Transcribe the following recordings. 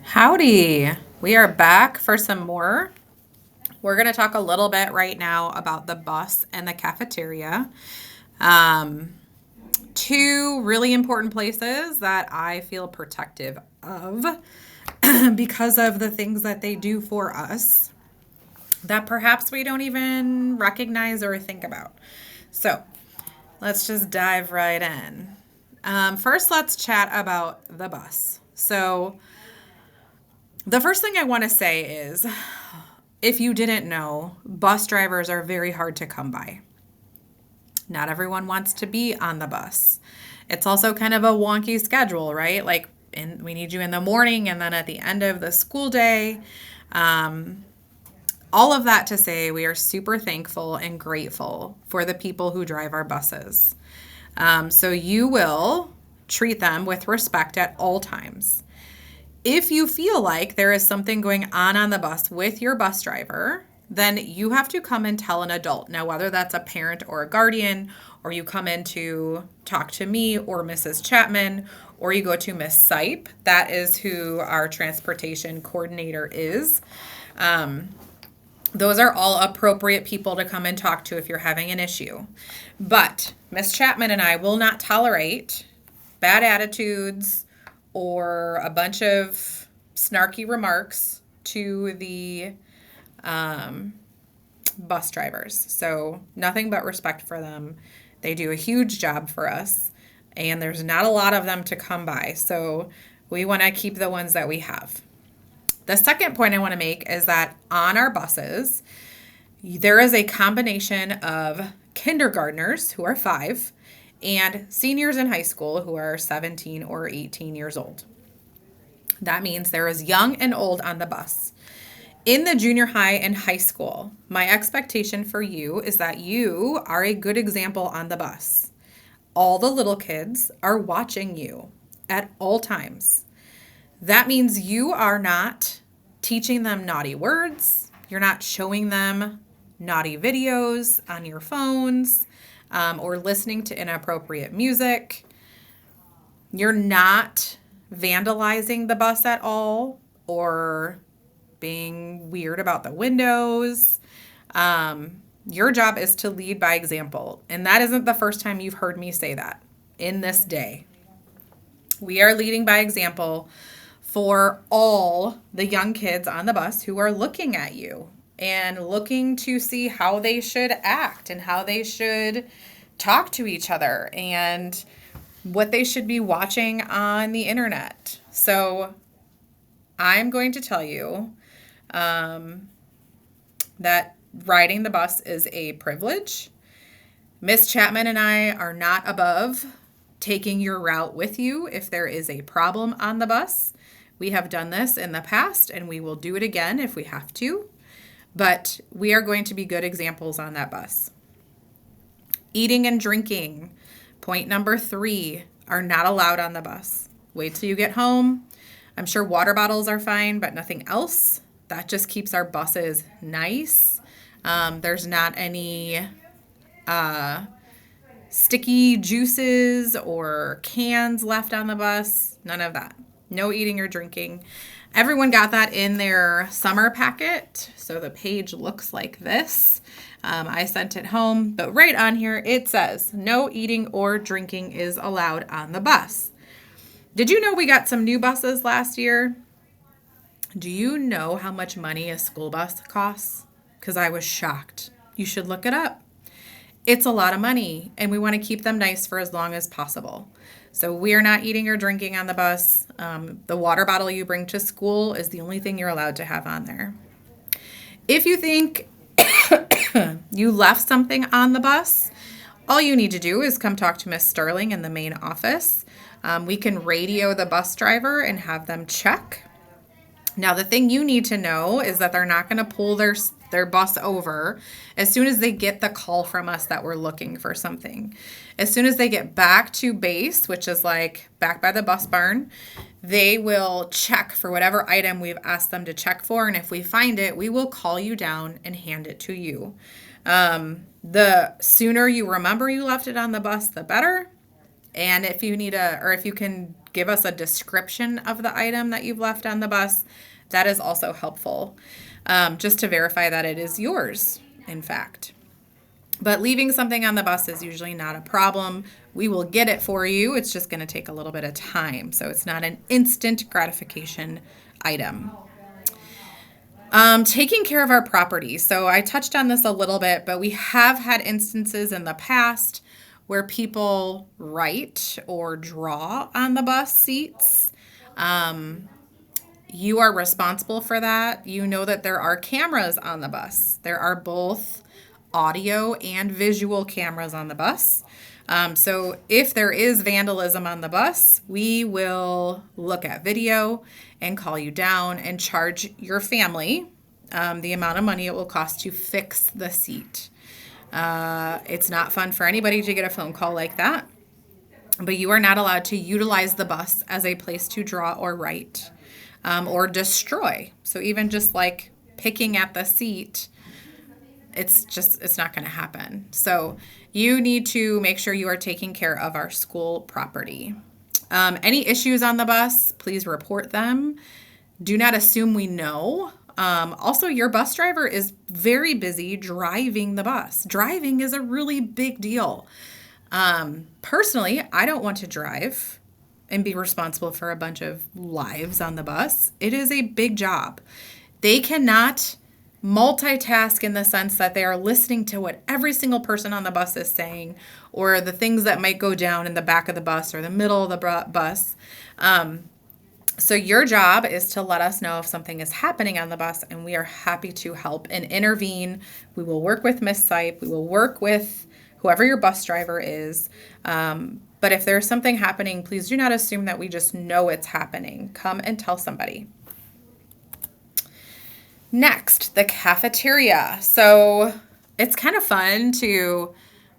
Howdy. We are back for some more. We're going to talk a little bit right now about the bus and the cafeteria. Um, Two really important places that I feel protective of because of the things that they do for us that perhaps we don't even recognize or think about. So let's just dive right in. First, let's chat about the bus. So, the first thing I want to say is if you didn't know, bus drivers are very hard to come by. Not everyone wants to be on the bus. It's also kind of a wonky schedule, right? We need you in the morning and then at the end of the school day. Um, all of that to say, we are super thankful and grateful for the people who drive our buses. So you will treat them with respect at all times. If you feel like there is something going on the bus with your bus driver, then you have to come and tell an adult. Now, whether that's a parent or a guardian, or you come in to talk to me or Mrs. Chapman, or you go to Miss Sipe, that is who our transportation coordinator is. Those are all appropriate people to come and talk to if you're having an issue. But Miss Chapman and I will not tolerate bad attitudes or a bunch of snarky remarks to the bus drivers. So nothing but respect for them. They do a huge job for us, and there's not a lot of them to come by. So we want to keep the ones that we have. The second point I want to make is that on our buses, there is a combination of kindergartners who are 5 and seniors in high school who are 17 or 18 years old. That means there is young and old on the bus. In the junior high and high school, my expectation for you is that you are a good example on the bus. All the little kids are watching you at all times. That means you are not teaching them naughty words. You're not showing them naughty videos on your phones or listening to inappropriate music. You're not vandalizing the bus at all or being weird about the windows. Your job is to lead by example. And that isn't the first time you've heard me say that in this day. We are leading by example for all the young kids on the bus who are looking at you and looking to see how they should act and how they should talk to each other and what they should be watching on the internet. So I'm going to tell you that riding the bus is a privilege. Miss Chapman and I are not above taking your route with you if there is a problem on the bus. We have done this in the past and we will do it again if we have to. But we are going to be good examples on that bus. Eating and drinking, point number 3, are not allowed on the bus. Wait till you get home. I'm sure water bottles are fine, but nothing else. That just keeps our buses nice. There's not any sticky juices or cans left on the bus. None of that. No eating or drinking. Everyone got that in their summer packet. So the page looks like this. I sent it home, but right on here it says no eating or drinking is allowed on the bus. Did you know we got some new buses last year? Do you know how much money a school bus costs? Because I was shocked. You should look it up. It's a lot of money, and we want to keep them nice for as long as possible. So we are not eating or drinking on the bus. The water bottle you bring to school is the only thing you're allowed to have on there. If you think you left something on the bus, all you need to do is come talk to Miss Sterling in the main office. We can radio the bus driver and have them check. Now, the thing you need to know is that they're not going to pull their bus over as soon as they get the call from us that we're looking for something. As soon as they get back to base, which is like back by the bus barn, they will check for whatever item we've asked them to check for. And if we find it, we will call you down and hand it to you. The sooner you remember you left it on the bus, the better. And if you need if you can give us a description of the item that you've left on the bus. That is also helpful, just to verify that it is yours, in fact. But leaving something on the bus is usually not a problem. We will get it for you. It's just going to take a little bit of time. So it's not an instant gratification item. Taking care of our property. So I touched on this a little bit, but we have had instances in the past where people write or draw on the bus seats. You are responsible for that. You know that there are cameras on the bus. There are both audio and visual cameras on the bus. So if there is vandalism on the bus, we will look at video and call you down and charge your family the amount of money it will cost to fix the seat. It's not fun for anybody to get a phone call like that, but you are not allowed to utilize the bus as a place to draw or write or destroy. So even just like picking at the seat, it's not going to happen. So you need to make sure you are taking care of our school property. Any issues on the bus, please report them. Do not assume we know. Also, your bus driver is very busy driving the bus. Driving is a really big deal. Personally, I don't want to drive and be responsible for a bunch of lives on the bus. It is a big job. They cannot multitask in the sense that they are listening to what every single person on the bus is saying, or the things that might go down in the back of the bus or the middle of the bus. So your job is to let us know if something is happening on the bus, and we are happy to help and intervene. We will work with Miss Sipe. We will work with whoever your bus driver is. But if there's something happening, please do not assume that we just know it's happening. Come and tell somebody. Next, the cafeteria. So it's kind of fun to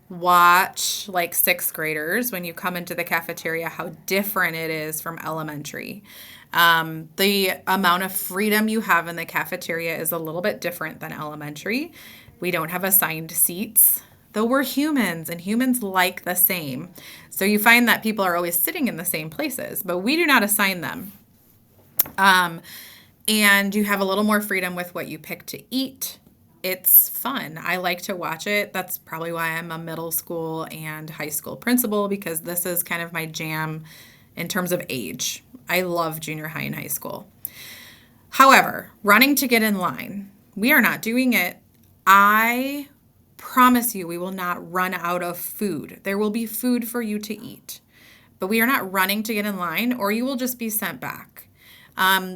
watch like sixth graders when you come into the cafeteria, how different it is from elementary. The amount of freedom you have in the cafeteria is a little bit different than elementary. We don't have assigned seats, though we're humans and humans like the same. So you find that people are always sitting in the same places, but we do not assign them. And you have a little more freedom with what you pick to eat. It's fun. I like to watch it. That's probably why I'm a middle school and high school principal, because this is kind of my jam in terms of age. I love junior high and high school. However, running to get in line, we are not doing it. I promise you we will not run out of food. There will be food for you to eat, but we are not running to get in line, or you will just be sent back.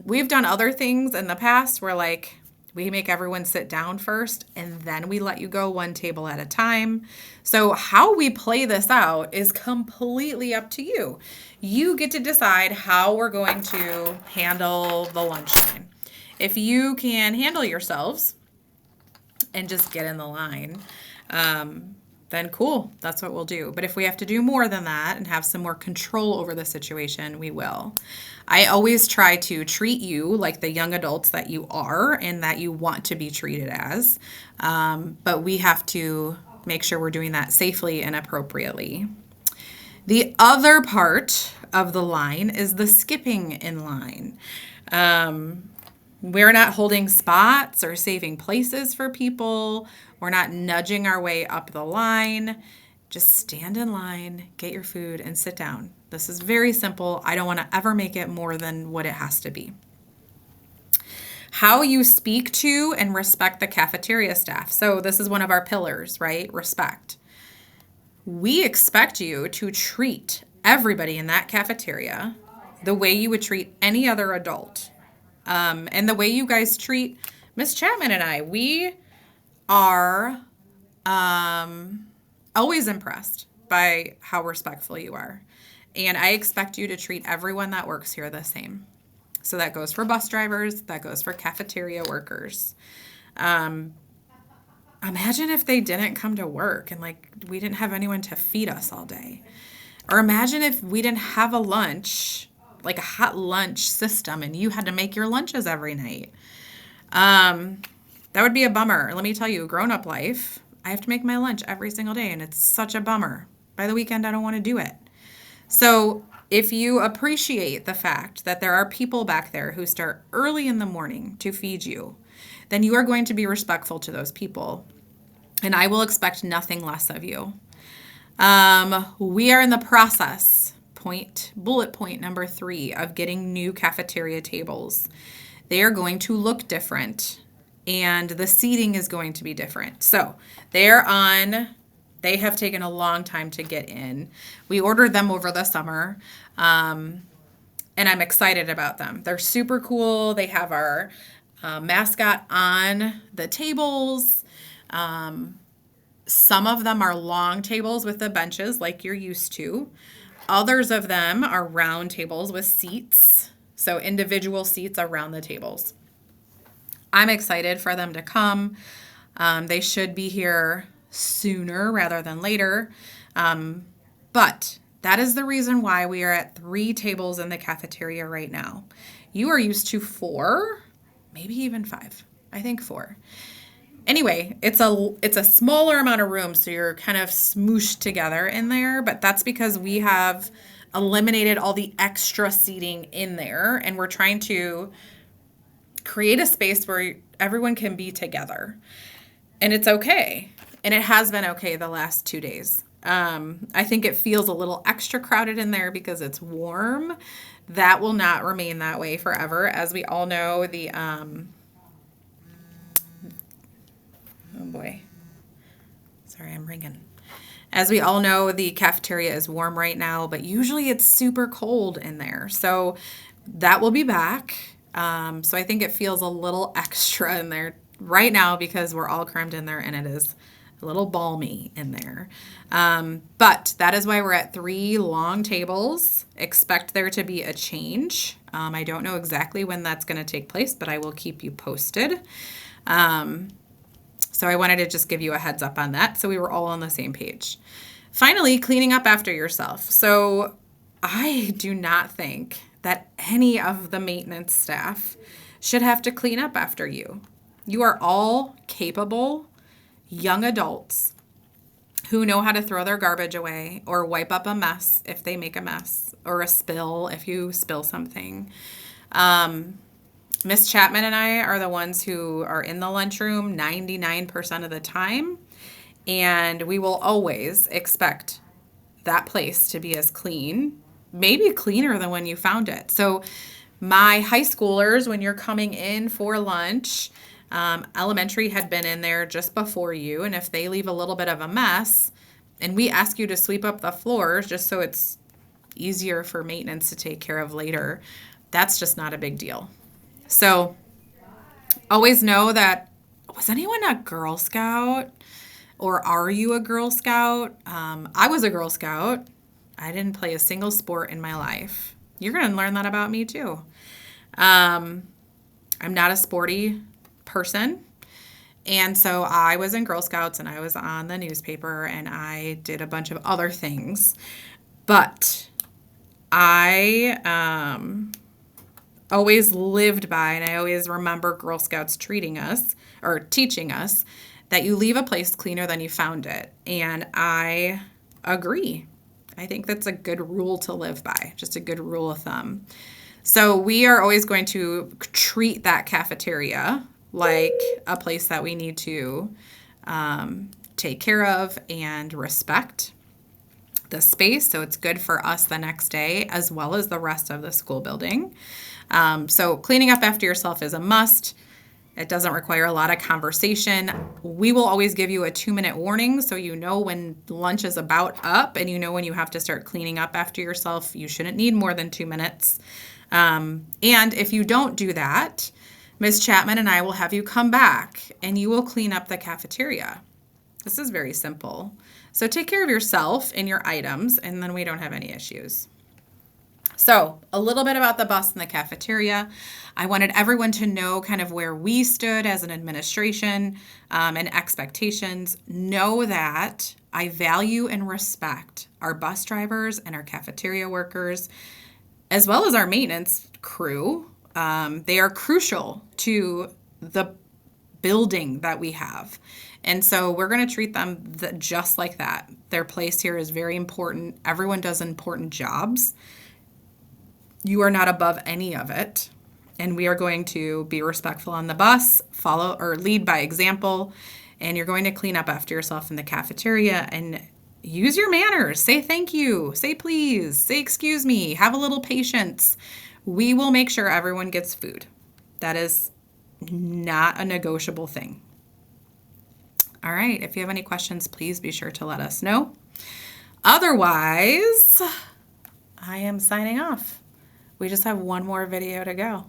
We've done other things in the past where like we make everyone sit down first and then we let you go one table at a time. So how we play this out is completely up to you. You get to decide how we're going to handle the lunch line. If you can handle yourselves and just get in the line, then cool, that's what we'll do. But if we have to do more than that and have some more control over the situation, we will. I always try to treat you like the young adults that you are and that you want to be treated as. But we have to make sure we're doing that safely and appropriately. The other part of the line is the skipping in line. We're not holding spots or saving places for people. We're not nudging our way up the line. Just stand in line, get your food, and sit down. This is very simple. I don't want to ever make it more than what it has to be. How you speak to and respect the cafeteria staff. So this is one of our pillars, right? Respect. We expect you to treat everybody in that cafeteria the way you would treat any other adult. And the way you guys treat Miss Chapman and I. We are always impressed by how respectful you are. And I expect you to treat everyone that works here the same. So that goes for bus drivers. That goes for cafeteria workers. Imagine if they didn't come to work and like we didn't have anyone to feed us all day. Or imagine if we didn't have a lunch, like a hot lunch system, and you had to make your lunches every night. That would be a bummer. Let me tell you, grown-up life, I have to make my lunch every single day, and it's such a bummer. By the weekend, I don't want to do it. So if you appreciate the fact that there are people back there who start early in the morning to feed you, then you are going to be respectful to those people. And I will expect nothing less of you. We are in the process, bullet point number 3, of getting new cafeteria tables. They are going to look different, and the seating is going to be different. So they have taken a long time to get in. We ordered them over the summer, and I'm excited about them. They're super cool. They have our mascot on the tables. Some of them are long tables with the benches like you're used to. Others of them are round tables with seats, so individual seats around the tables. I'm excited for them to come. They should be here sooner rather than later. But that is the reason why we are at 3 tables in the cafeteria right now. You are used to 4, maybe even 5. I think 4. Anyway, it's a smaller amount of room, so you're kind of smooshed together in there, but that's because we have eliminated all the extra seating in there, and we're trying to create a space where everyone can be together. And it's okay. And it has been okay the last 2 days. I think it feels a little extra crowded in there because it's warm. That will not remain that way forever. As we all know, oh boy. Sorry, I'm ringing. As we all know, the cafeteria is warm right now, but usually it's super cold in there. So that will be back. So I think it feels a little extra in there right now because we're all crammed in there and it is a little balmy in there. But that is why we're at 3 long tables. Expect there to be a change. I don't know exactly when that's going to take place, but I will keep you posted. So I wanted to just give you a heads up on that so we were all on the same page. Finally, cleaning up after yourself. So I do not think that any of the maintenance staff should have to clean up after you. You are all capable young adults who know how to throw their garbage away or wipe up a mess if they make a mess, or a spill if you spill something. Miss Chapman and I are the ones who are in the lunchroom 99% of the time, and we will always expect that place to be as clean, maybe cleaner than when you found it. So my high schoolers, when you're coming in for lunch, elementary had been in there just before you, and if they leave a little bit of a mess, and we ask you to sweep up the floors just so it's easier for maintenance to take care of later, that's just not a big deal. So always know that, was anyone a Girl Scout? Or are you a Girl Scout? I was a Girl Scout. I didn't play a single sport in my life. You're going to learn that about me too. I'm not a sporty person. And so I was in Girl Scouts and I was on the newspaper and I did a bunch of other things. But I always lived by, and I always remember Girl Scouts teaching us that you leave a place cleaner than you found it. And I agree. I think that's a good rule to live by, just a good rule of thumb. So we are always going to treat that cafeteria like a place that we need to take care of and respect the space, so it's good for us the next day as well as the rest of the school building. So cleaning up after yourself is a must. It doesn't require a lot of conversation. We will always give you a 2-minute warning so you know when lunch is about up and you know when you have to start cleaning up after yourself. You shouldn't need more than 2 minutes. And if you don't do that, Ms. Chapman and I will have you come back and you will clean up the cafeteria. This is very simple. So take care of yourself and your items, and then we don't have any issues. So a little bit about the bus and the cafeteria. I wanted everyone to know kind of where we stood as an administration and expectations. Know that I value and respect our bus drivers and our cafeteria workers, as well as our maintenance crew. They are crucial to the building that we have. And so we're going to treat them just like that. Their place here is very important. Everyone does important jobs. You are not above any of it. And we are going to be respectful on the bus, follow or lead by example, and you're going to clean up after yourself in the cafeteria and use your manners. Say thank you, say please, say excuse me, have a little patience. We will make sure everyone gets food. That is not a negotiable thing. All right, if you have any questions, please be sure to let us know. Otherwise, I am signing off. We just have one more video to go.